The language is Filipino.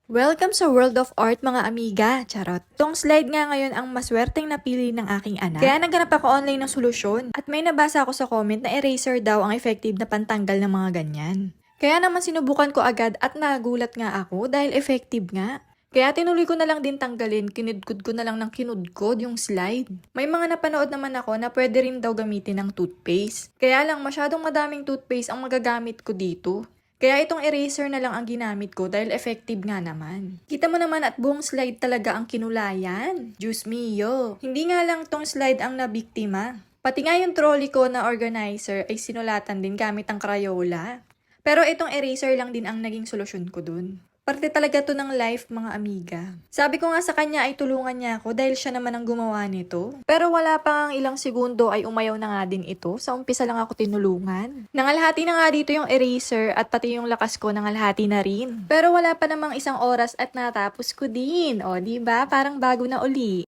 Welcome sa World of Art mga amiga, charot. Tong slide nga ngayon ang maswerteng napili ng aking anak. Kaya naghanap ako online ng solusyon. At may nabasa ako sa comment na eraser daw ang effective na pantanggal ng mga ganyan. Kaya naman sinubukan ko agad at nagulat nga ako dahil effective nga. Kaya tinuloy ko na lang din tanggalin, kinudkod ko na lang ng kinudkod yung slide. May mga napanood naman ako na pwede rin daw gamitin ng toothpaste. Kaya lang masyadong madaming toothpaste ang magagamit ko dito. Kaya itong eraser na lang ang ginamit ko dahil effective nga naman. Kita mo naman at buong slide talaga ang kinulayan. Diyos mio. Hindi nga lang tong slide ang nabiktima. Pati nga yung trolley ko na organizer ay sinulatan din gamit ang Crayola. Pero itong eraser lang din ang naging solusyon ko dun. Parte talaga to ng life mga amiga. Sabi ko nga sa kanya ay tulungan niya ako dahil siya naman ang gumawa nito. Pero wala pa ang ilang segundo ay umayaw na nga din ito. Sa umpisa lang ako tinulungan. Nangalahati na nga dito yung eraser at pati yung lakas ko nangalahati na rin. Pero wala pa namang isang oras at natapos ko din. O diba? Parang bago na uli.